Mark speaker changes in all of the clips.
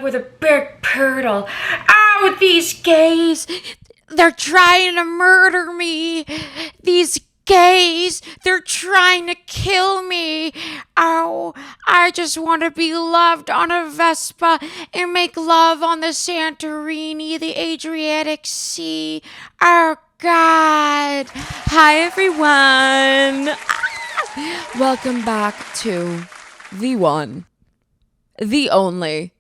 Speaker 1: with a big poodle. Oh, these gays, they're trying to murder me. These gays, they're trying to kill me. Oh, I just want to be loved on a Vespa and make love on the Santorini, the Adriatic Sea. Oh, God. Hi, everyone. Welcome back to the one, the only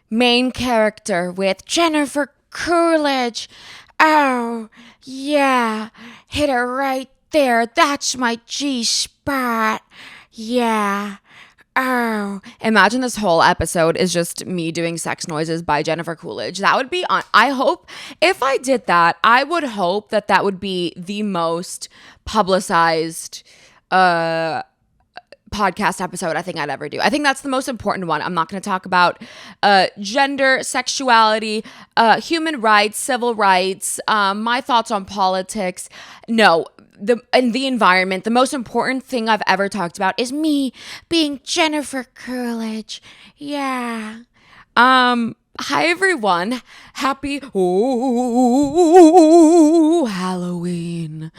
Speaker 1: main character with Jennifer Coolidge. Oh, yeah. Hit it right there. That's my G-spot. Yeah. Oh. Imagine this whole episode is just me doing sex noises by Jennifer Coolidge. That would be on. I hope if I did that, I would hope that that would be the most publicized podcast episode I think I'd ever do. I think that's the most important one. I'm not going to talk about gender, sexuality, human rights, civil rights, my thoughts on politics. No, the environment. The most important thing I've ever talked about is me being Jennifer Coolidge. Yeah. Hi everyone. Happy Halloween.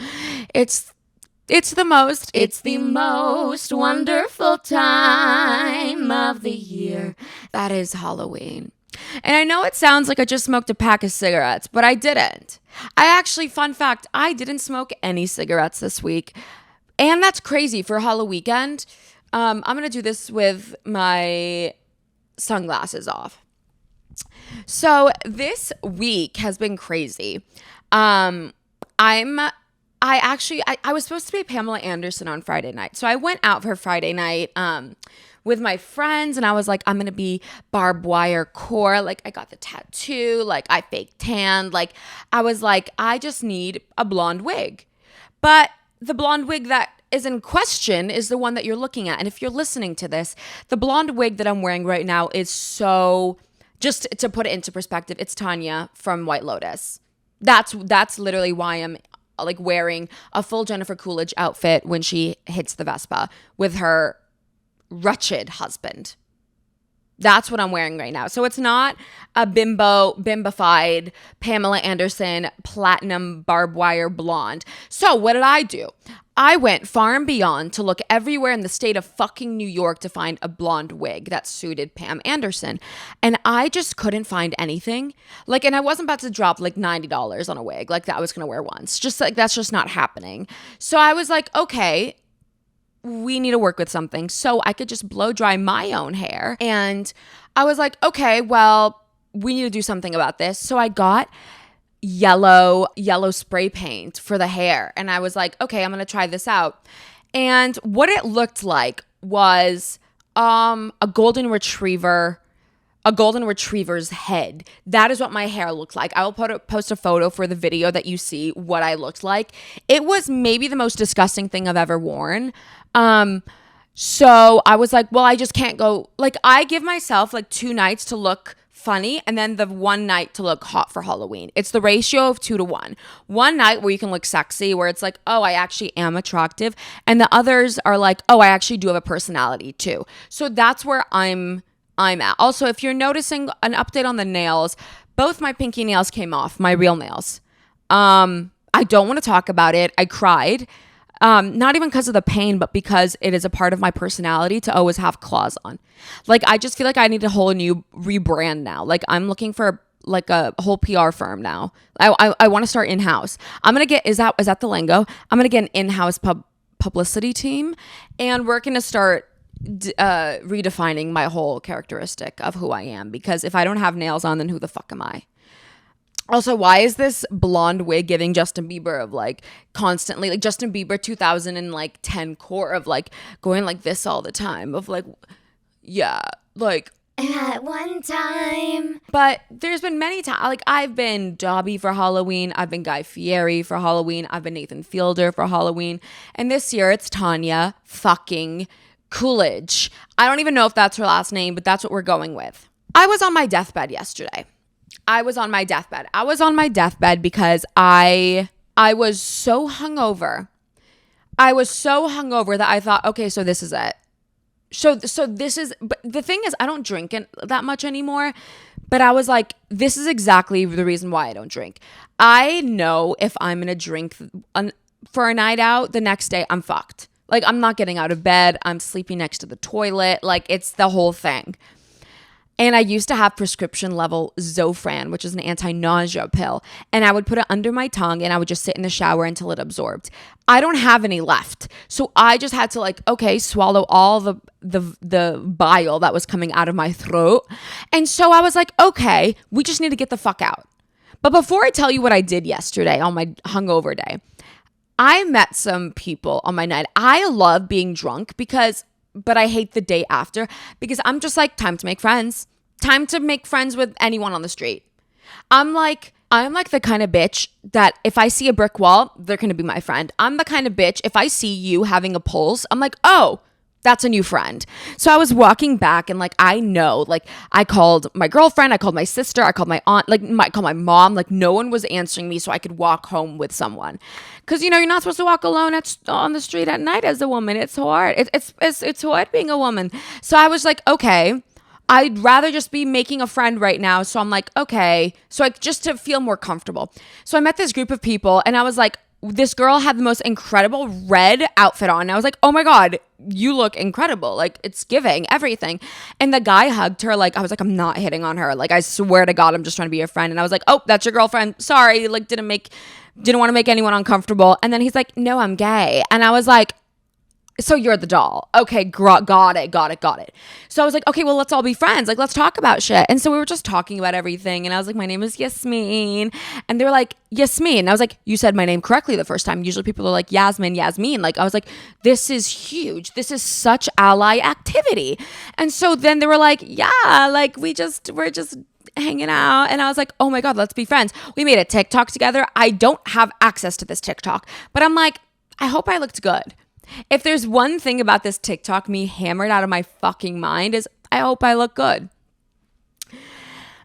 Speaker 1: It's the most wonderful time of the year. That is Halloween. And I know it sounds like I just smoked a pack of cigarettes, but I didn't. Fun fact, I didn't smoke any cigarettes this week. And that's crazy for Halloween weekend. I'm going to do this with my sunglasses off. So this week has been crazy. I was supposed to be Pamela Anderson on Friday night. So I went out for Friday night with my friends and I was like, I'm going to be barbed wire core. Like I got the tattoo, like I fake tanned. Like I was like, I just need a blonde wig. But the blonde wig that is in question is the one that you're looking at. And if you're listening to this, the blonde wig that I'm wearing right now is so, just to put it into perspective, it's Tanya from White Lotus. That's literally why I'm like wearing a full Jennifer Coolidge outfit when she hits the Vespa with her wretched husband. That's what I'm wearing right now. So it's not a bimbified Pamela Anderson platinum barbed wire blonde. So what did I do? I went far and beyond to look everywhere in the state of fucking New York to find a blonde wig that suited Pam Anderson. And I just couldn't find anything. Like, and I wasn't about to drop like $90 on a wig like that I was going to wear once. Just like, that's just not happening. So I was like, okay, we need to work with something. So I could just blow dry my own hair. And I was like, okay, well, we need to do something about this. So I got yellow spray paint for the hair. And I was like, okay, I'm going to try this out. And what it looked like was a golden retriever's head. That is what my hair looked like. I will post a photo for the video that you see what I looked like. It was maybe the most disgusting thing I've ever worn. So I was like, well, I just can't go. Like I give myself like 2 nights to look funny and then the 1 night to look hot for Halloween. It's the ratio of 2 to 1. One night where you can look sexy, where it's like, oh, I actually am attractive. And the others are like, oh, I actually do have a personality too. So that's where I'm at. Also, if you're noticing an update on the nails, both my pinky nails came off, my real nails. I don't want to talk about it. I cried. Not even because of the pain, but because it is a part of my personality to always have claws on. Like, I just feel like I need a whole new rebrand now. Like, I'm looking for like a whole PR firm now. I want to start in-house. I'm going to get, is that the lingo? I'm going to get an in-house publicity team, and we're going to start redefining my whole characteristic of who I am. Because if I don't have nails on, then who the fuck am I? Also, why is this blonde wig giving Justin Bieber of like constantly, like Justin Bieber 2010 core of like going like this all the time of like, yeah, like at one time. But there's been many times, like I've been Dobby for Halloween. I've been Guy Fieri for Halloween. I've been Nathan Fielder for Halloween. And this year it's Tanya fucking Coolidge. I don't even know if that's her last name, but that's what we're going with. I was on my deathbed yesterday. I was on my deathbed because I was so hungover. That I thought, okay, so this is it. So this is, but the thing is, I don't drink it that much anymore. But I was like, this is exactly the reason why I don't drink. I know if I'm gonna drink for a night out, the next day I'm fucked. Like, I'm not getting out of bed. I'm sleeping next to the toilet. Like, it's the whole thing. And I used to have prescription level Zofran, which is an anti-nausea pill. And I would put it under my tongue and I would just sit in the shower until it absorbed. I don't have any left. So I just had to like, okay, swallow all the bile that was coming out of my throat. And so I was like, okay, we just need to get the fuck out. But before I tell you what I did yesterday on my hungover day, I met some people on my night. I love being drunk but I hate the day after because I'm just like, time to make friends. Time to make friends with anyone on the street. I'm like the kind of bitch that if I see a brick wall, they're going to be my friend. I'm the kind of bitch, if I see you having a pulse, I'm like, oh, that's a new friend. So I was walking back and like, I know, like I called my girlfriend, I called my sister, I called my aunt, I called my mom, like no one was answering me so I could walk home with someone. Cause you know, you're not supposed to walk alone on the street at night as a woman. It's hard. It's hard being a woman. So I was like, okay, I'd rather just be making a friend right now. So I'm like, okay. So just to feel more comfortable. So I met this group of people and I was like, this girl had the most incredible red outfit on. I was like, oh my God, you look incredible. Like it's giving everything. And the guy hugged her. Like, I was like, I'm not hitting on her. Like, I swear to God, I'm just trying to be a friend. And I was like, oh, that's your girlfriend. Sorry. Like didn't want to make anyone uncomfortable. And then he's like, no, I'm gay. And I was like, so you're the doll. Okay, got it. So I was like, okay, well, let's all be friends. Like, let's talk about shit. And so we were just talking about everything. And I was like, my name is Yasmin. And they were like, Yasmin. And I was like, you said my name correctly the first time. Usually people are like, Yasmin. Like, I was like, this is huge. This is such ally activity. And so then they were like, yeah, like we're just hanging out. And I was like, oh my God, let's be friends. We made a TikTok together. I don't have access to this TikTok, but I'm like, I hope I looked good. If there's one thing about this TikTok me hammered out of my fucking mind is I hope I look good.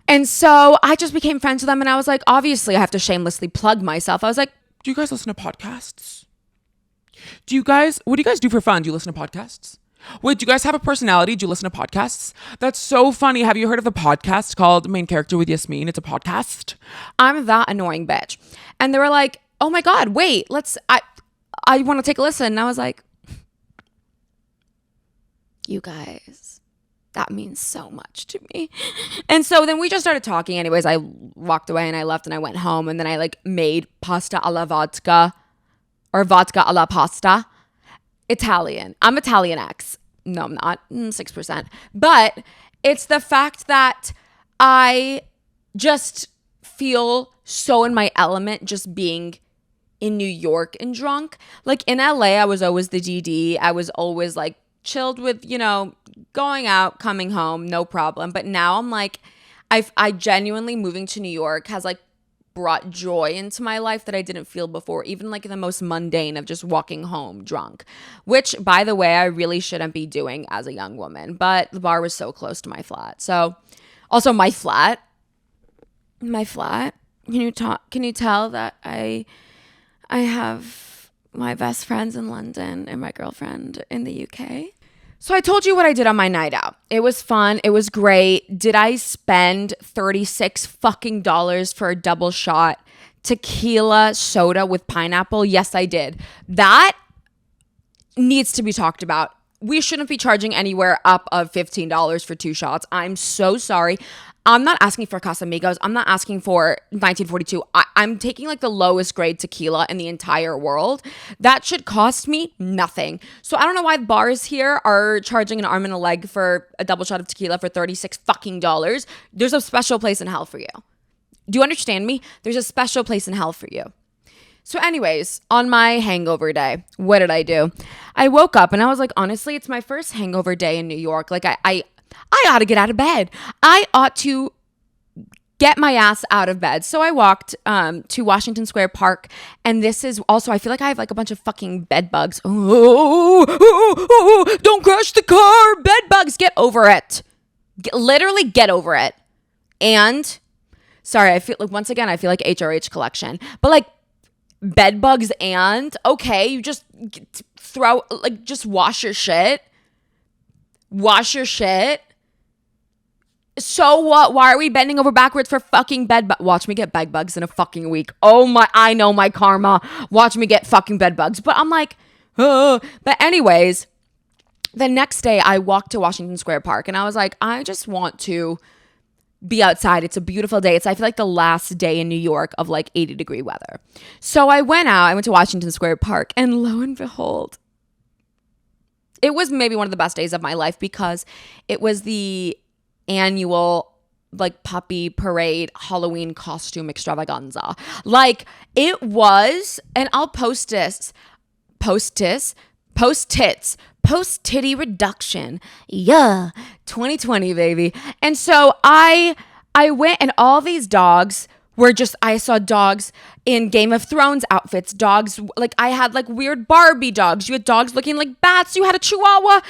Speaker 1: And so I just became friends with them and I was like, obviously I have to shamelessly plug myself. I was like,
Speaker 2: do you guys listen to podcasts? What do you guys do for fun? Do you listen to podcasts? Wait, do you guys have a personality? Do you listen to podcasts? That's so funny. Have you heard of the podcast called Main Character with Yasmin? It's a podcast.
Speaker 1: I'm that annoying bitch. And they were like, oh my God, wait, I want to take a listen. And I was like, you guys, that means so much to me. And so then we just started talking. Anyways, I walked away and I left and I went home. And then I like made pasta alla vodka or vodka alla pasta. Italian. I'm Italian X. No, I'm not. 6%. But it's the fact that I just feel so in my element just being in New York and drunk. Like in LA, I was always the DD. I was always like chilled with, you know, going out, coming home, no problem. But now I'm like, I genuinely moving to New York has like brought joy into my life that I didn't feel before, even like the most mundane of just walking home drunk, which by the way, I really shouldn't be doing as a young woman, but the bar was so close to my flat. So also my flat, can you tell that I have my best friends in London and my girlfriend in the UK. So I told you what I did on my night out. It was fun. It was great. Did I spend $36 fucking dollars for a double shot tequila soda with pineapple? Yes, I did. That needs to be talked about. We shouldn't be charging anywhere up of $15 for 2 shots. I'm so sorry. I'm not asking for Casamigos. I'm not asking for 1942. I'm taking like the lowest grade tequila in the entire world. That should cost me nothing. So I don't know why bars here are charging an arm and a leg for a double shot of tequila for $36 fucking dollars. There's a special place in hell for you. Do you understand me? There's a special place in hell for you. So anyways, on my hangover day, what did I do? I woke up and I was like, honestly, it's my first hangover day in New York. Like I ought to get out of bed. I ought to get my ass out of bed. So I walked to Washington Square Park. And this is also, I feel like I have like a bunch of fucking bed bugs. Oh, don't crash the car. Bed bugs, get over it. Literally get over it. And sorry, I feel like once again, I feel like HRH collection. But like bed bugs and okay, you just just wash your shit. Wash your shit. So what? Why are we bending over backwards for fucking bed bugs? Watch me get bed bugs in a fucking week. Oh my, I know my karma. Watch me get fucking bed bugs. But I'm like, oh. But anyways, the next day I walked to Washington Square Park and I was like, I just want to be outside. It's a beautiful day. It's, I feel like, the last day in New York of like 80-degree weather. So I went to Washington Square Park, and lo and behold, it was maybe one of the best days of my life because it was the annual like puppy parade Halloween costume extravaganza. Like it was, and I'll post titty reduction. Yeah, 2020 baby. And so I went, and all these dogs were just, I saw dogs in Game of Thrones outfits, dogs, like I had like weird Barbie dogs. You had dogs looking like bats. You had a Chihuahua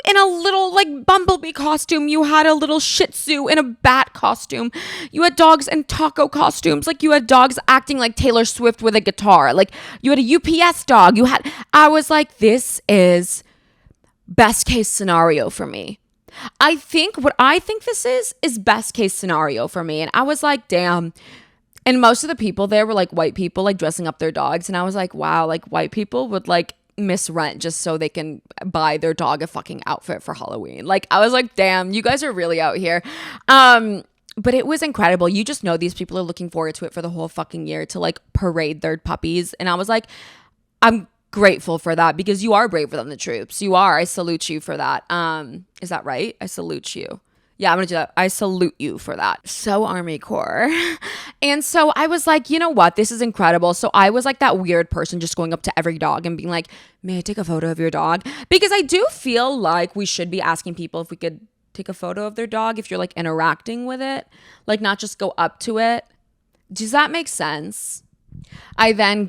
Speaker 1: in a little like bumblebee costume. You had a little Shih Tzu in a bat costume. You had dogs in taco costumes. Like you had dogs acting like Taylor Swift with a guitar. Like you had a UPS dog. I was like, this is best case scenario for me. What I think this is best case scenario for me. And I was like, damn. And most of the people there were like white people, like dressing up their dogs. And I was like, wow, like white people would like miss rent just so they can buy their dog a fucking outfit for Halloween. Like I was like, damn, you guys are really out here. But it was incredible. You just know these people are looking forward to it for the whole fucking year, to like parade their puppies. And I was like, I'm grateful for that because you are braver than the troops. You are. I salute you for that. Is that right? I salute you. Yeah, I'm gonna do that. I salute you for that. So Army Corps. And so I was like, you know what? This is incredible. So I was like that weird person just going up to every dog and being like, may I take a photo of your dog? Because I do feel like we should be asking people if we could take a photo of their dog if you're like interacting with it, like not just go up to it. Does that make sense? I then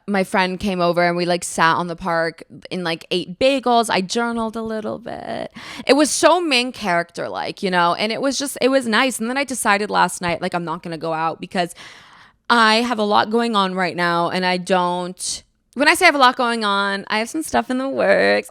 Speaker 1: my friend came over and we like sat on the park and like ate bagels. I journaled a little bit. It was so main character like, you know, and it was nice. And then I decided last night, like, I'm not going to go out because I have a lot going on right now. And when I say I have a lot going on, I have some stuff in the works.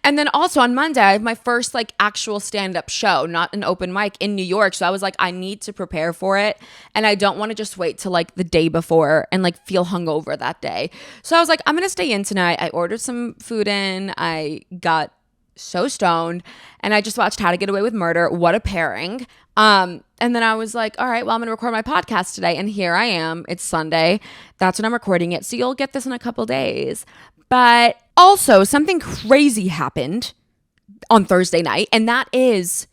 Speaker 1: And then also on Monday, I have my first like actual stand-up show, not an open mic, in New York. So I was like, I need to prepare for it. And I don't want to just wait till like the day before and like feel hungover that day. So I was like, I'm going to stay in tonight. I ordered some food in. I got so stoned and I just watched How to Get Away with Murder. What a pairing. And then I was like, all right, well, I'm going to record my podcast today. And here I am. It's Sunday. That's when I'm recording it. So you'll get this in a couple days. But also something crazy happened on Thursday night. And that is,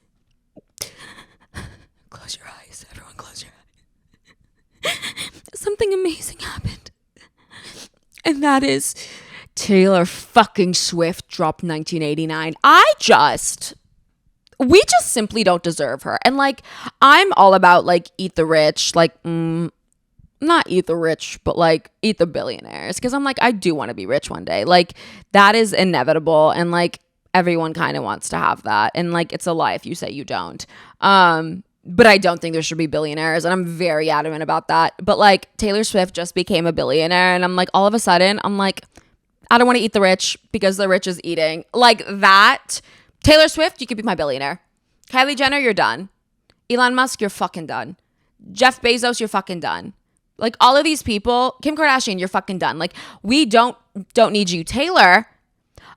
Speaker 1: close your eyes. Everyone close your eyes. Something amazing happened. And that is Taylor fucking Swift dropped 1989. We just simply don't deserve her. And like, I'm all about like eat the rich, like not eat the rich, but like eat the billionaires. Cause I'm like, I do want to be rich one day. Like that is inevitable. And like everyone kind of wants to have that. And like, it's a lie if you say you don't. But I don't think there should be billionaires. And I'm very adamant about that. But like Taylor Swift just became a billionaire. And I'm like, all of a sudden, I'm like, I don't want to eat the rich because the rich is eating. Like that. Taylor Swift, you could be my billionaire. Kylie Jenner, you're done. Elon Musk, you're fucking done. Jeff Bezos, you're fucking done. Like all of these people, Kim Kardashian, you're fucking done. Like we don't need you. Taylor,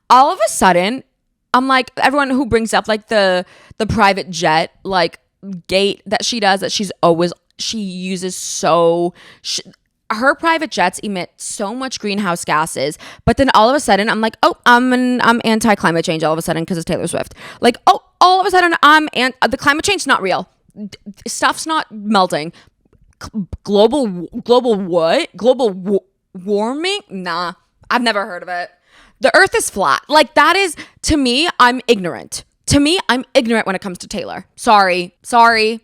Speaker 1: all of a sudden, I'm like, everyone who brings up like the private jet like gate that she does, that she uses her private jets emit so much greenhouse gases, but then all of a sudden I'm like, oh, I'm anti-climate change all of a sudden because it's Taylor Swift. Like, oh, all of a sudden the climate change is not real. Stuff's not melting. Global warming? Nah, I've never heard of it. The earth is flat. Like that is, to me, I'm ignorant. I'm ignorant when it comes to Taylor. Sorry,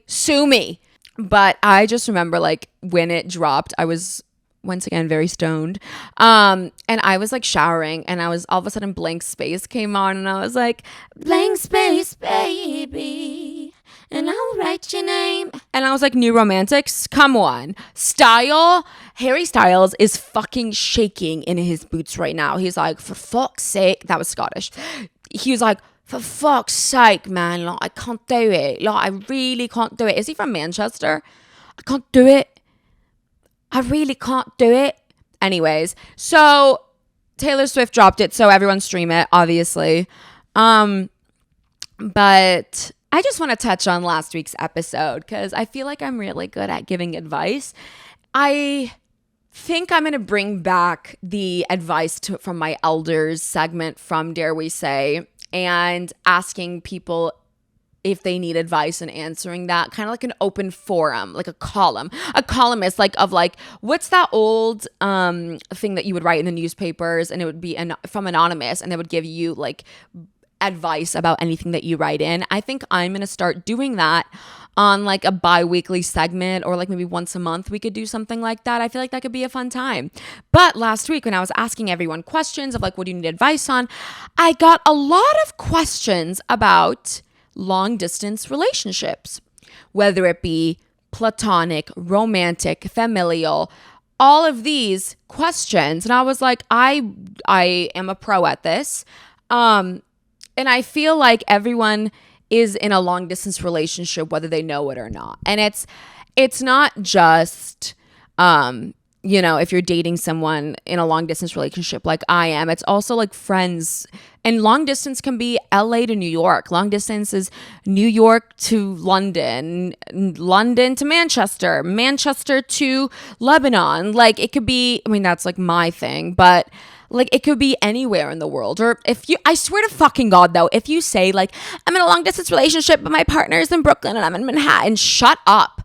Speaker 1: sue me. But I just remember like when it dropped, I was once again very stoned. And I was like showering and I was all of a sudden Blank Space came on and I was like, blank space, baby. And I'll write your name. And I was like, New Romantics, come on. Harry Styles is fucking shaking in his boots right now. He's like, for fuck's sake. That was Scottish. He was like, for fuck's sake, man, like I can't do it. Like I really can't do it. Is he from Manchester? I can't do it. I really can't do it. Anyways, so Taylor Swift dropped it, so everyone stream it, obviously. But I just want to touch on last week's episode because I feel like I'm really good at giving advice. I think I'm going to bring back the advice from my elders segment from Dare We Say and asking people if they need advice and answering that, kind of like an open forum, like a columnist, like of like, what's that old thing that you would write in the newspapers, and it would be from anonymous, and they would give you like advice about anything that you write in. I think I'm going to start doing that on like a bi-weekly segment, or like maybe once a month we could do something like that. I feel like that could be a fun time. But last week when I was asking everyone questions of like, what do you need advice on? I got a lot of questions about long distance relationships, whether it be platonic, romantic, familial, all of these questions. And I was like, I am a pro at this. And I feel like everyone is in a long distance relationship, whether they know it or not. And it's not just, if you're dating someone in a long distance relationship like I am, it's also like friends. And long distance can be LA to New York. Long distance is New York to London, London to Manchester, Manchester to Lebanon. Like it could be, I mean, that's like my thing, but like it could be anywhere in the world. Or I swear to fucking God though, if you say like, I'm in a long distance relationship, but my partner is in Brooklyn and I'm in Manhattan, shut up.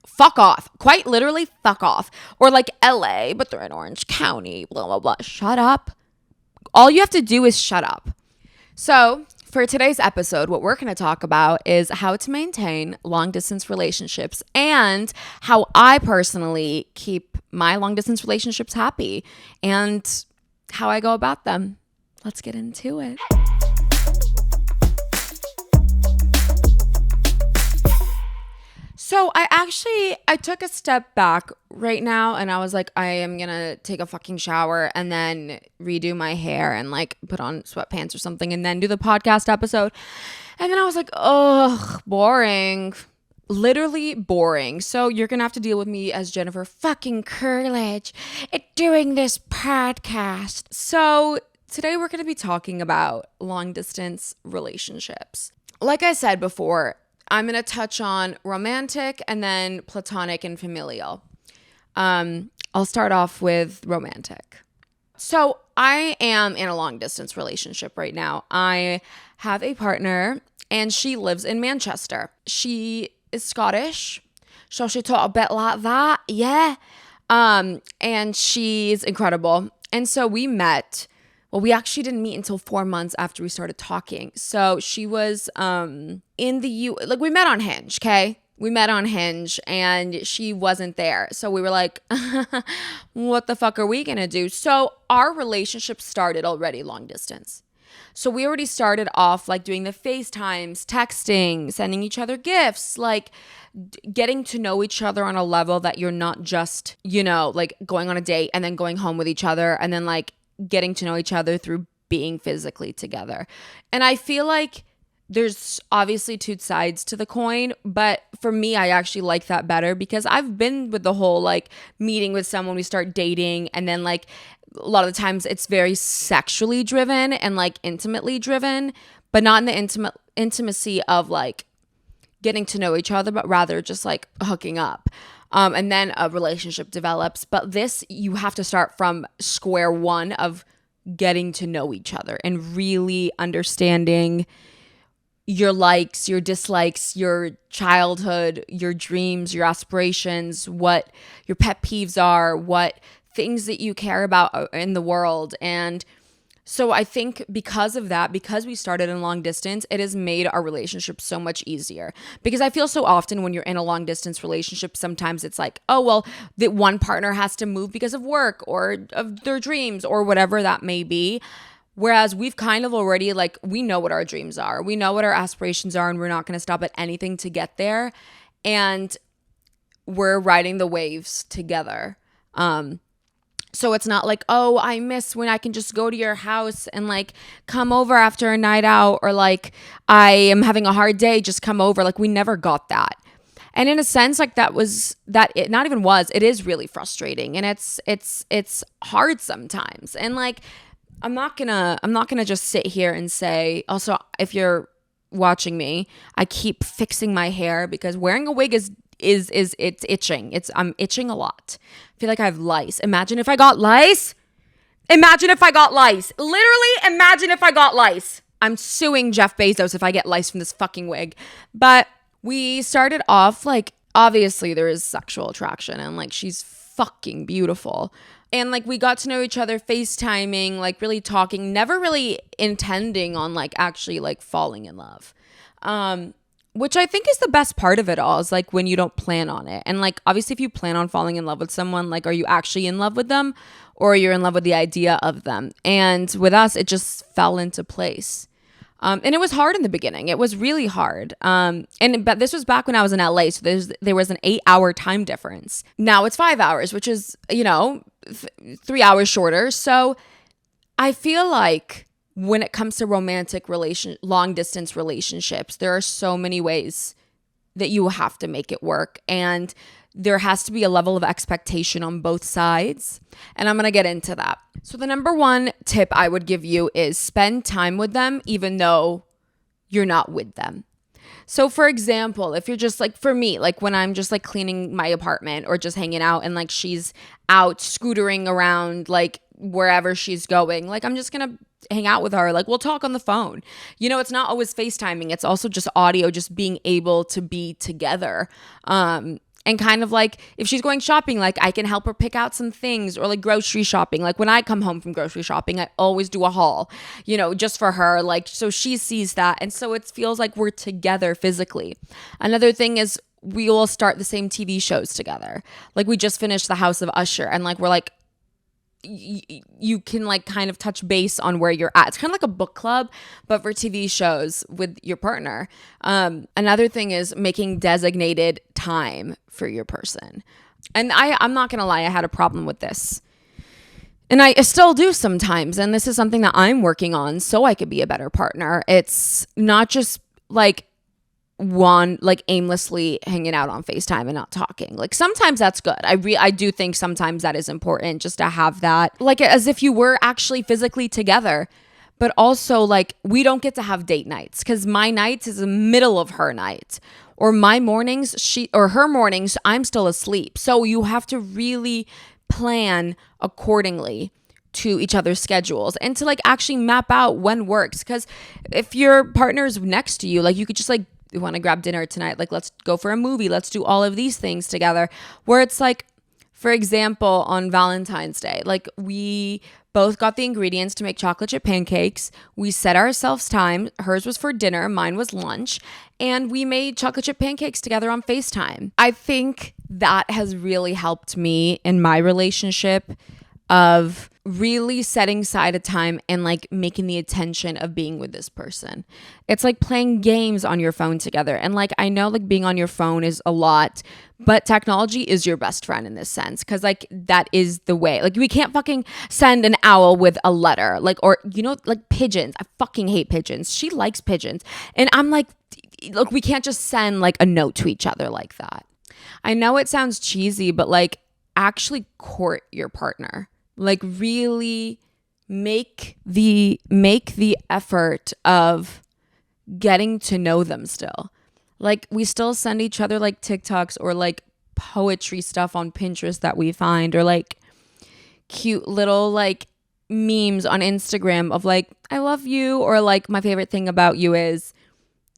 Speaker 1: Fuck off. Quite literally, fuck off. Or like LA, but they're in Orange County, blah, blah, blah. Shut up. All you have to do is shut up. So for today's episode, what we're going to talk about is how to maintain long distance relationships and how I personally keep my long distance relationships happy and how I go about them. Let's get into it. So I took a step back right now and I was like, I am going to take a fucking shower and then redo my hair and like put on sweatpants or something and then do the podcast episode. And then I was like, ugh, boring. Literally boring. So you're going to have to deal with me as Jennifer fucking Coolidge doing this podcast. So today we're going to be talking about long distance relationships. Like I said before, I'm going to touch on romantic and then platonic and familial. I'll start off with romantic. So I am in a long distance relationship right now. I have a partner and she lives in Manchester. She is Scottish, so she talks a bit like that. Yeah. And she's incredible. And so we met. Well, we actually didn't meet until 4 months after we started talking. So she was in the like we met on Hinge, okay? We met on Hinge and she wasn't there. So we were like, what the fuck are we gonna do? So our relationship started already long distance. So we already started off like doing the FaceTimes, texting, sending each other gifts, like getting to know each other on a level that you're not just, like going on a date and then going home with each other and then like getting to know each other through being physically together. And I feel like there's obviously two sides to the coin, but for me, I actually like that better because I've been with the whole like meeting with someone, we start dating, and then like a lot of the times it's very sexually driven and like intimately driven, but not in the intimacy of like getting to know each other, but rather just like hooking up. And then a relationship develops. But this, you have to start from square one of getting to know each other and really understanding your likes, your dislikes, your childhood, your dreams, your aspirations, what your pet peeves are, what things that you care about in the world. And so I think because of that, because we started in long distance, it has made our relationship so much easier. Because I feel so often when you're in a long distance relationship, sometimes it's like, oh, well, that one partner has to move because of work or of their dreams or whatever that may be. Whereas we've kind of already like, we know what our dreams are. We know what our aspirations are, and we're not going to stop at anything to get there. And we're riding the waves together. So it's not like, oh, I miss when I can just go to your house and like come over after a night out, or like I am having a hard day, just come over. Like we never got that. And in a sense, like that was that it not even was, it is really frustrating, and it's hard sometimes. And like I'm not gonna just sit here and say, also, if you're watching me, I keep fixing my hair because wearing a wig is it's itching. I'm itching a lot. I feel like I have lice. Imagine if I got lice. Imagine if I got lice. Literally, imagine if I got lice. I'm suing Jeff Bezos if I get lice from this fucking wig. But we started off like, obviously there is sexual attraction, and like she's fucking beautiful. And like we got to know each other FaceTiming, like really talking, never really intending on like actually like falling in love. Which I think is the best part of it all, is like when you don't plan on it. And like obviously if you plan on falling in love with someone, like are you actually in love with them, or you're in love with the idea of them? And with us, it just fell into place. And it was hard in the beginning. It was really hard. But this was back when I was in LA, so there was an 8-hour time difference. Now it's 5 hours, which is, 3 hours shorter. So I feel like when it comes to long distance relationships, there are so many ways that you have to make it work. And there has to be a level of expectation on both sides. And I'm going to get into that. So the number one tip I would give you is spend time with them, even though you're not with them. So for example, if you're just like, for me, like when I'm just like cleaning my apartment or just hanging out, and like she's out scootering around, like wherever she's going, like I'm just going to hang out with her. Like we'll talk on the phone. It's not always FaceTiming. It's also just audio, just being able to be together. And kind of like if she's going shopping, like I can help her pick out some things, or like grocery shopping. Like when I come home from grocery shopping, I always do a haul, just for her, like so she sees that. And so it feels like we're together physically. Another thing is we will start the same TV shows together. Like we just finished The House of Usher, and like we're like, you can like kind of touch base on where you're at. It's kind of like a book club, but for TV shows with your partner. Another thing is making designated time for your person. And I'm not gonna lie, I had a problem with this, and I still do sometimes. And this is something that I'm working on so I could be a better partner. It's not just like aimlessly hanging out on FaceTime and not talking. Like sometimes that's good. I do think sometimes that is important, just to have that, like as if you were actually physically together. But also like we don't get to have date nights, because my nights is the middle of her night, or my mornings, her mornings, I'm still asleep. So you have to really plan accordingly to each other's schedules, and to like actually map out when works. Because if your partner is next to you, like you could just like, you want to grab dinner tonight, like let's go for a movie, let's do all of these things together. Where it's like, for example, on Valentine's Day, like we both got the ingredients to make chocolate chip pancakes. We set ourselves time. Hers was for dinner, mine was lunch, and we made chocolate chip pancakes together on FaceTime. I think that has really helped me in my relationship, of really setting aside a time and like making the attention of being with this person. It's like playing games on your phone together. And like I know like being on your phone is a lot, but technology is your best friend in this sense, because like that is the way. Like we can't fucking send an owl with a letter, like, or like pigeons. I fucking hate pigeons. She likes pigeons, and I'm like, look, we can't just send like a note to each other like that. I know it sounds cheesy, but like actually court your partner. Like really make the effort of getting to know them still. Like we still send each other like TikToks or like poetry stuff on Pinterest that we find, or like cute little like memes on Instagram of like, I love you, or like my favorite thing about you is,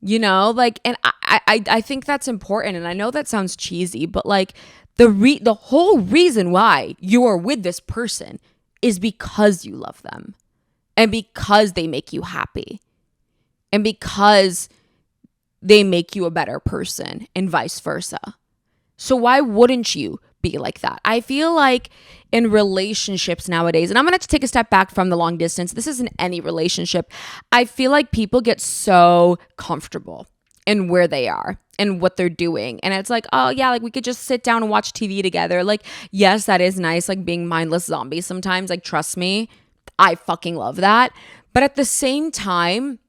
Speaker 1: like, and I think that's important. And I know that sounds cheesy, but like the whole reason why you are with this person is because you love them, and because they make you happy, and because they make you a better person, and vice versa. So why wouldn't you be like that? I feel like in relationships nowadays, and I'm going to take a step back from the long distance. This isn't any relationship. I feel like people get so comfortable and where they are and what they're doing. And it's like, oh yeah, like we could just sit down and watch TV together. Like, yes, that is nice, like being mindless zombies sometimes. Like, trust me, I fucking love that. But at the same time,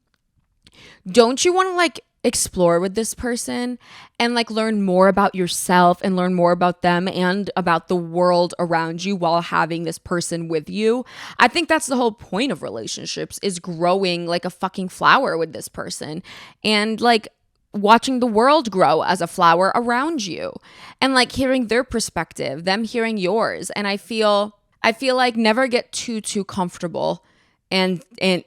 Speaker 1: don't you want to like explore with this person and like learn more about yourself and learn more about them and about the world around you while having this person with you? I think that's the whole point of relationships, is growing like a fucking flower with this person and like watching the world grow as a flower around you and like hearing their perspective, them hearing yours. And I feel like never get too comfortable and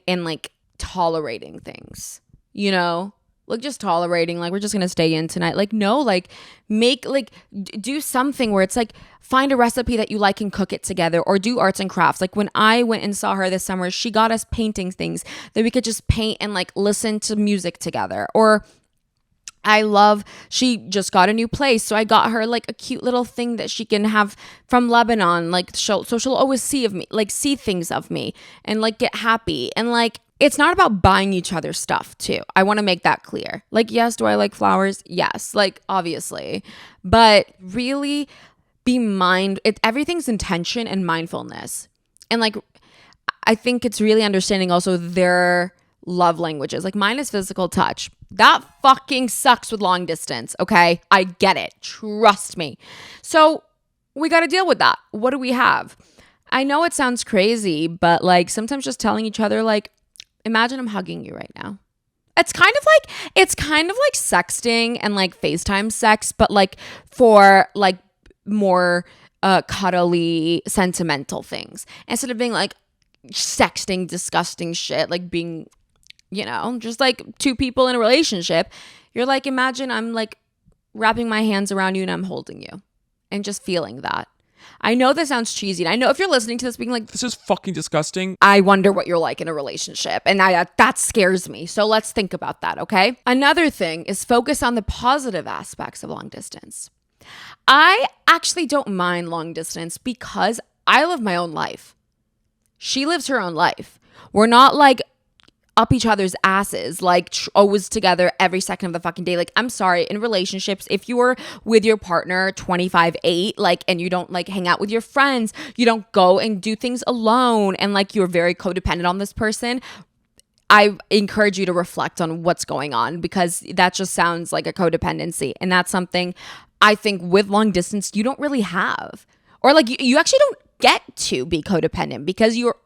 Speaker 1: like tolerating things, you know? Like just tolerating, like we're just gonna stay in tonight. Like no, like make like do something where it's like find a recipe that you like and cook it together, or do arts and crafts. Like when I went and saw her this summer, she got us painting things that we could just paint and like listen to music together. Or she just got a new place, so I got her like a cute little thing that she can have from Lebanon, like so she'll always see things of me and like get happy. And like it's not about buying each other stuff too. I want to make that clear. Like, yes, do I like flowers? Yes, like obviously, but really everything's intention and mindfulness. And like I think it's really understanding also their love languages. Like mine is physical touch. That fucking sucks with long distance, okay? I get it. Trust me. So we got to deal with that. What do we have? I know it sounds crazy, but like sometimes just telling each other, like, imagine I'm hugging you right now. It's kind of like sexting and like FaceTime sex, but like for like more cuddly, sentimental things. Instead of being like sexting, disgusting shit, like being, just like two people in a relationship. You're like, imagine I'm like wrapping my hands around you and I'm holding you and just feeling that. I know this sounds cheesy. And I know if you're listening to this being like,
Speaker 2: this is fucking disgusting,
Speaker 1: I wonder what you're like in a relationship. And that scares me. So let's think about that, okay? Another thing is focus on the positive aspects of long distance. I actually don't mind long distance because I live my own life. She lives her own life. We're not like up each other's asses, like always together every second of the fucking day. Like, I'm sorry, in relationships, if you are with your partner 25/8, like, and you don't like hang out with your friends, you don't go and do things alone, and like you're very codependent on this person, I encourage you to reflect on what's going on, because that just sounds like a codependency. And that's something I think with long distance, you don't really have. Or like you actually don't get to be codependent because you're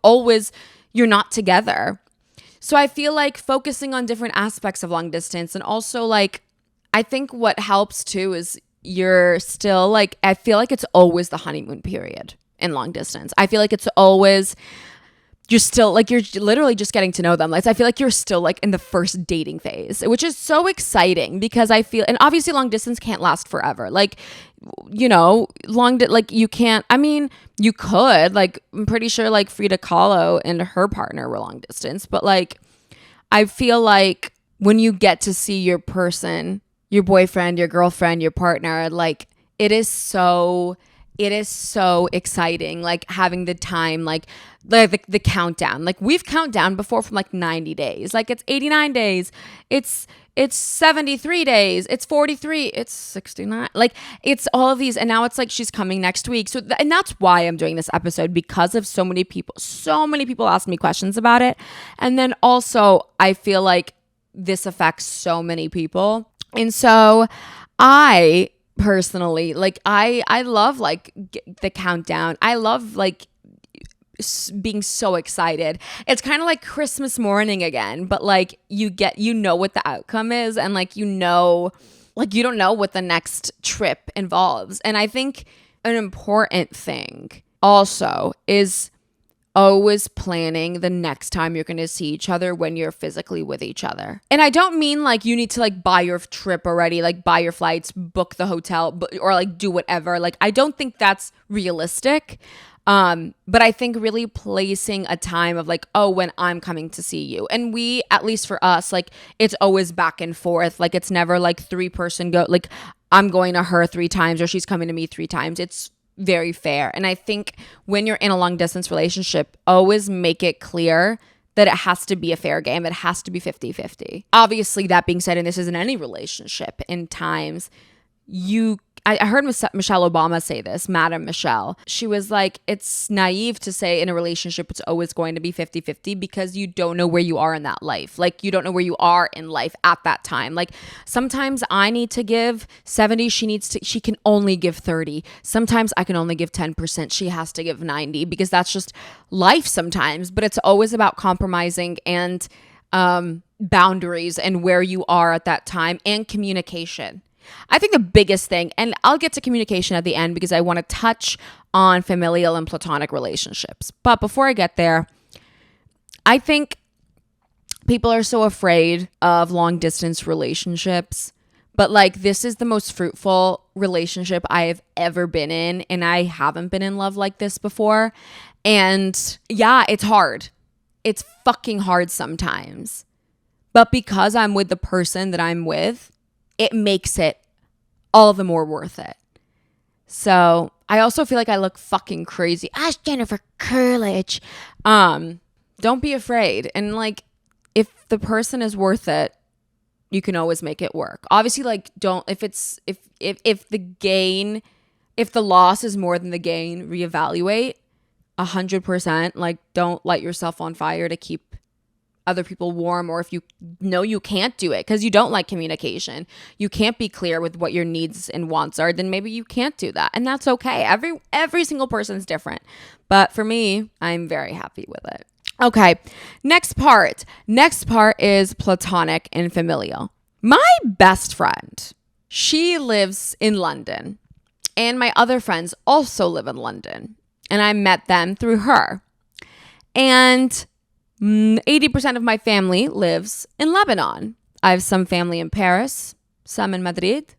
Speaker 1: not together. So I feel like focusing on different aspects of long distance, and also like, I think what helps too is you're still like, I feel like it's always the honeymoon period in long distance. I feel like it's always, you're still like, you're literally just getting to know them. Like, I feel like you're still like in the first dating phase, which is so exciting because I feel, and obviously long distance can't last forever. Like, like you can't, I mean, you could, like, I'm pretty sure like Frida Kahlo and her partner were long distance, but like, I feel like when you get to see your person, your boyfriend, your girlfriend, your partner, like it is so exciting, like having the time, like the countdown. Like we've count down before from like 90 days. Like it's 89 days. It's 73 days. It's 43. It's 69. Like it's all of these. And now it's like she's coming next week. So and that's why I'm doing this episode, because of so many people ask me questions about it. And then also I feel like this affects so many people. And so I personally, like I love like the countdown. I love like being so excited. It's kind of like Christmas morning again, but like you know what the outcome is, and like you don't know what the next trip involves. And I think an important thing also is always planning the next time you're going to see each other when you're physically with each other. And I don't mean like you need to like buy your trip already, like buy your flights, book the hotel, or like do whatever. Like I don't think that's realistic. But I think really placing a time of like, oh, when I'm coming to see you. And we, at least for us, like it's always back and forth. Like it's never like 3-person go, like I'm going to her 3 times or she's coming to me 3 times. It's very fair. And I think when you're in a long distance relationship, always make it clear that it has to be a fair game. It has to be 50-50. Obviously, that being said, and this isn't any relationship, in times I heard Michelle Obama say this, Madam Michelle. She was like, it's naive to say in a relationship it's always going to be 50-50 because you don't know where you are in that life. Like, you don't know where you are in life at that time. Like, sometimes I need to give 70, she can only give 30. Sometimes I can only give 10%. She has to give 90 because that's just life sometimes. But it's always about compromising and boundaries and where you are at that time and communication. I think the biggest thing, and I'll get to communication at the end because I want to touch on familial and platonic relationships. But before I get there, I think people are so afraid of long distance relationships. But like, this is the most fruitful relationship I have ever been in. And I haven't been in love like this before. And yeah, it's hard. It's fucking hard sometimes. But because I'm with the person that I'm with, it makes it all the more worth it. So I also feel like I look fucking crazy. Ask Jennifer Coolidge. Don't be afraid. And like, if the person is worth it, you can always make it work. Obviously, like, don't, if the loss is more than the gain, reevaluate 100%. Like, don't light yourself on fire to keep other people warm, or if you know you can't do it because you don't like communication, you can't be clear with what your needs and wants are, then maybe you can't do that, and that's okay. Every single person's different, but for me, I'm very happy with it. Okay, next part is platonic and familial. My best friend, she lives in London, and my other friends also live in London, and I met them through her. And 80% of my family lives in Lebanon. I have some family in Paris, some in Madrid.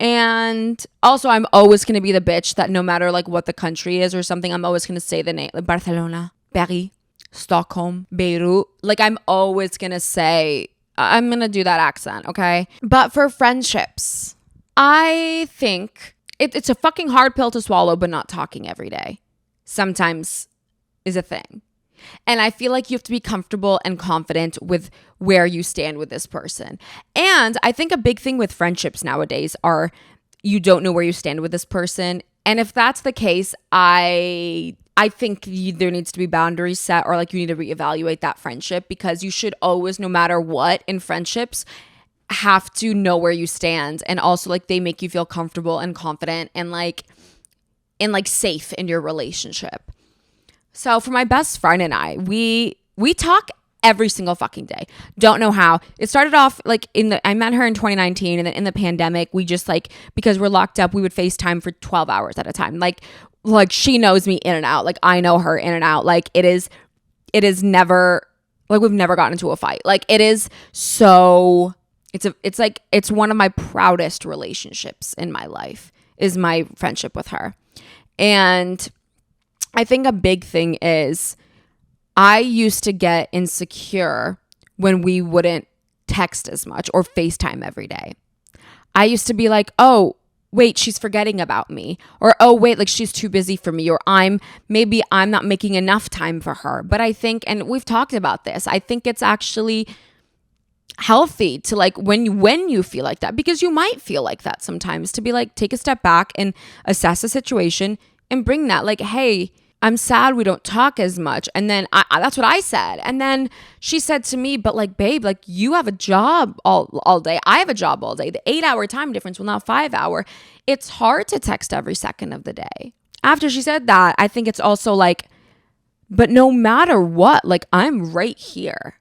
Speaker 1: And also, I'm always going to be the bitch that no matter like what the country is or something, I'm always going to say the name, like Barcelona, Paris, Stockholm, Beirut. Like, I'm always going to say, I'm going to do that accent, okay? But for friendships, I think it's a fucking hard pill to swallow, but not talking every day sometimes is a thing. And I feel like you have to be comfortable and confident with where you stand with this person. And I think a big thing with friendships nowadays are you don't know where you stand with this person. And if that's the case, I think there needs to be boundaries set, or like you need to reevaluate that friendship, because you should always, no matter what in friendships, have to know where you stand. And also, like, they make you feel comfortable and confident and like safe in your relationship. So for my best friend and I, we talk every single fucking day. Don't know how. It started off like I met her in 2019, and then in the pandemic, we just like, because we're locked up, we would FaceTime for 12 hours at a time. Like she knows me in and out. Like, I know her in and out. Like, it is never, like, we've never gotten into a fight. Like, it is so, it's one of my proudest relationships in my life is my friendship with her. And I think a big thing is I used to get insecure when we wouldn't text as much or FaceTime every day. I used to be like, oh, wait, she's forgetting about me. Or, oh, wait, like, she's too busy for me. Or maybe I'm not making enough time for her. But I think, and we've talked about this, I think it's actually healthy to like, when you feel like that, because you might feel like that sometimes, to be like, take a step back and assess the situation and bring that, like, hey, I'm sad we don't talk as much. And then that's what I said. And then she said to me, but like, babe, like, you have a job all day. I have a job all day. The 8-hour time difference, well, not 5-hour. It's hard to text every second of the day. After she said that, I think it's also like, but no matter what, like, I'm right here.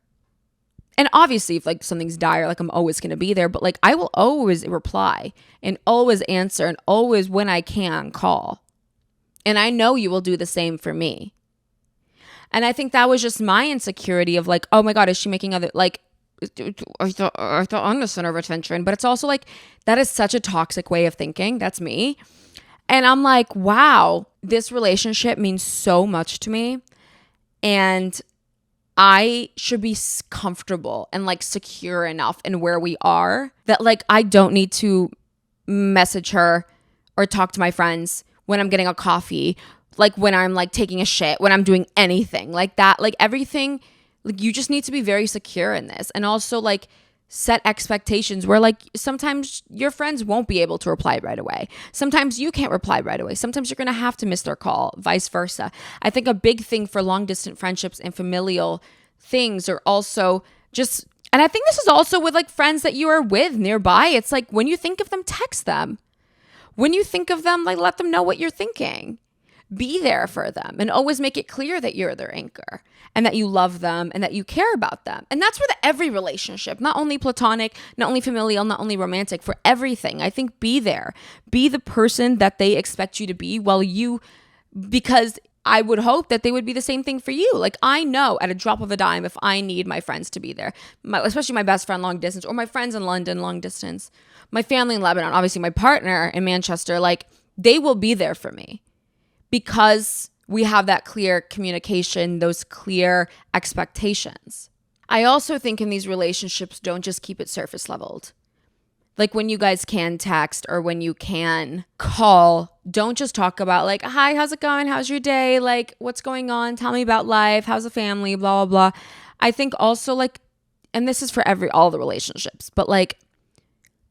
Speaker 1: And obviously, if like something's dire, like, I'm always going to be there. But like, I will always reply and always answer and always, when I can, call. And I know you will do the same for me. And I think that was just my insecurity of like, oh my God, is she making other, like, I thought I'm the center of attention. But it's also like, that is such a toxic way of thinking. That's me. And I'm like, wow, this relationship means so much to me. And I should be comfortable and like secure enough in where we are that like, I don't need to message her or talk to my friends when I'm getting a coffee, like when I'm like taking a shit, when I'm doing anything like that. Like, everything Like, you just need to be very secure in this. And also, like, set expectations where, like, sometimes your friends won't be able to reply right away. Sometimes you can't reply right away. Sometimes you're going to have to miss their call, vice versa. I think a big thing for long distance friendships and familial things are also just, and I think this is also with like friends that you are with nearby. It's like, when you think of them, text them. When you think of them, like, let them know what you're thinking. Be there for them and always make it clear that you're their anchor and that you love them and that you care about them. And that's with every relationship, not only platonic, not only familial, not only romantic, for everything. I think be there. Be the person that they expect you to be because I would hope that they would be the same thing for you. Like, I know at a drop of a dime if I need my friends to be there, especially my best friend long distance, or my friends in London long distance, my family in Lebanon, obviously my partner in Manchester, like, they will be there for me. Because we have that clear communication, those clear expectations. I also think in these relationships, don't just keep it surface leveled. Like, when you guys can text or when you can call, don't just talk about like, hi, how's it going? How's your day? Like, what's going on? Tell me about life. How's the family? Blah, blah, blah. I think also, like, and this is for all the relationships, but like,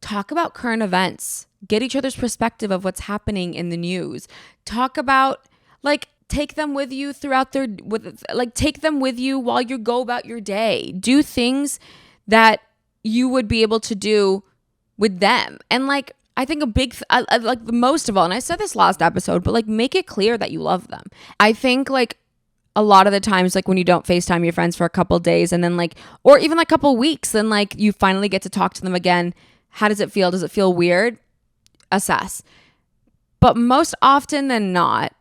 Speaker 1: talk about current events. Get each other's perspective of what's happening in the news. Talk about, like, take them with you take them with you while you go about your day. Do things that you would be able to do with them. And like, I think like most of all, and I said this last episode, but like, make it clear that you love them. I think like a lot of the times, like when you don't FaceTime your friends for a couple days and then like, or even like a couple weeks, then like you finally get to talk to them again. How does it feel? Does it feel weird? Assess. But most often than not,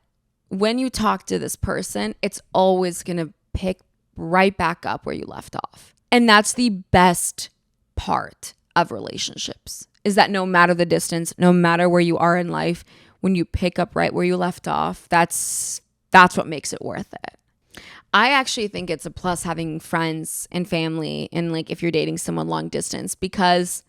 Speaker 1: when you talk to this person, it's always going to pick right back up where you left off. And that's the best part of relationships, is that no matter the distance, no matter where you are in life, when you pick up right where you left off, that's what makes it worth it. I actually think it's a plus having friends and family, and like if you're dating someone long distance, because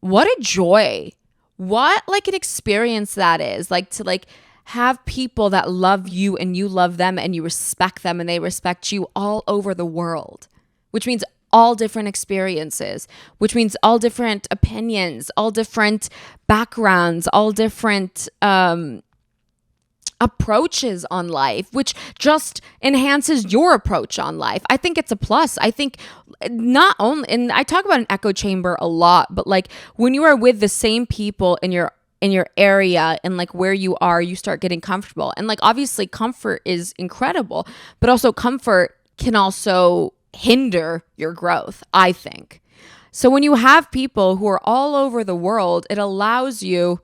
Speaker 1: what a joy. What like an experience that is, like to like have people that love you and you love them and you respect them and they respect you all over the world, which means all different experiences, which means all different opinions, all different backgrounds, all different approaches on life, which just enhances your approach on life. I think it's a plus. I think not only, and I talk about an echo chamber a lot, but like when you are with the same people in your area and like where you are, you start getting comfortable. And like obviously comfort is incredible, but also comfort can also hinder your growth, I think. So when you have people who are all over the world, it allows you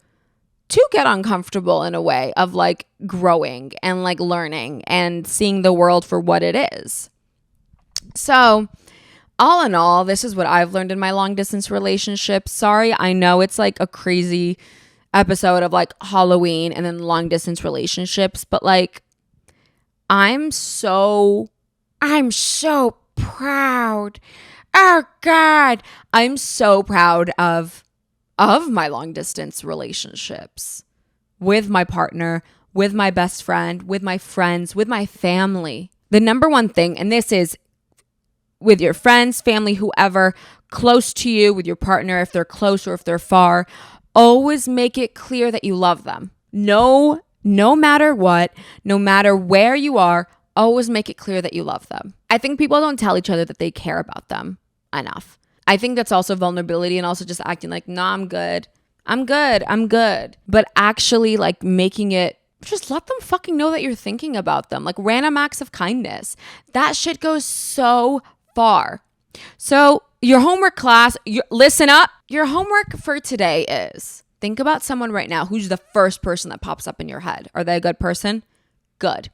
Speaker 1: to get uncomfortable in a way of like growing and like learning and seeing the world for what it is. So all in all, this is what I've learned in my long distance relationship. Sorry, I know it's like a crazy episode of like Halloween and then long distance relationships, but like I'm so proud. Oh God. I'm so proud of my long distance relationships with my partner, with my best friend, with my friends, with my family. The number one thing, and this is with your friends, family, whoever, close to you, with your partner, if they're close or if they're far, always make it clear that you love them. No matter what, no matter where you are, always make it clear that you love them. I think people don't tell each other that they care about them enough. I think that's also vulnerability and also just acting like, nah, I'm good. But actually like making it, just let them fucking know that you're thinking about them. Like random acts of kindness. That shit goes so far. So your homework class, listen up. Your homework for today is think about someone right now who's the first person that pops up in your head. Are they a good person? Good.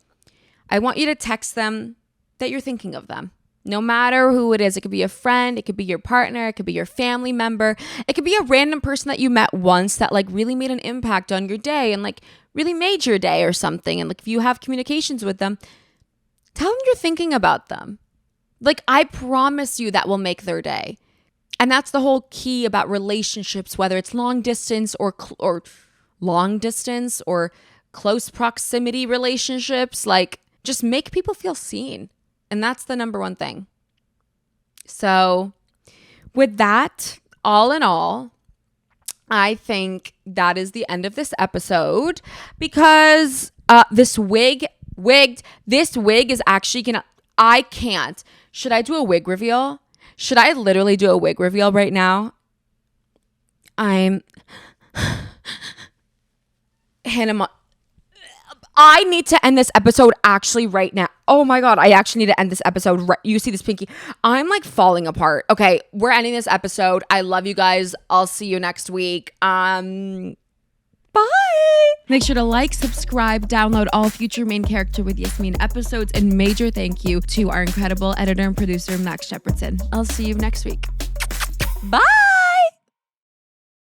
Speaker 1: I want you to text them that you're thinking of them. No matter who it is, it could be a friend, it could be your partner, it could be your family member, it could be a random person that you met once that like really made an impact on your day and like really made your day or something. And like if you have communications with them, tell them you're thinking about them. Like I promise you that will make their day. And that's the whole key about relationships, whether it's long distance or long distance or close proximity relationships, like just make people feel seen. And that's the number one thing. So with that, all in all, I think that is the end of this episode because this wig is actually gonna, I can't. Should I do a wig reveal? Should I literally do a wig reveal right now? Hannah, I need to end this episode actually right now. Oh my God, I actually need to end this episode. You see this pinky? I'm like falling apart. Okay, we're ending this episode. I love you guys. I'll see you next week. Bye. Make sure to like, subscribe, download all future Main Character with Yasmin episodes, and major thank you to our incredible editor and producer, Max Shepardson. I'll see you next week. Bye.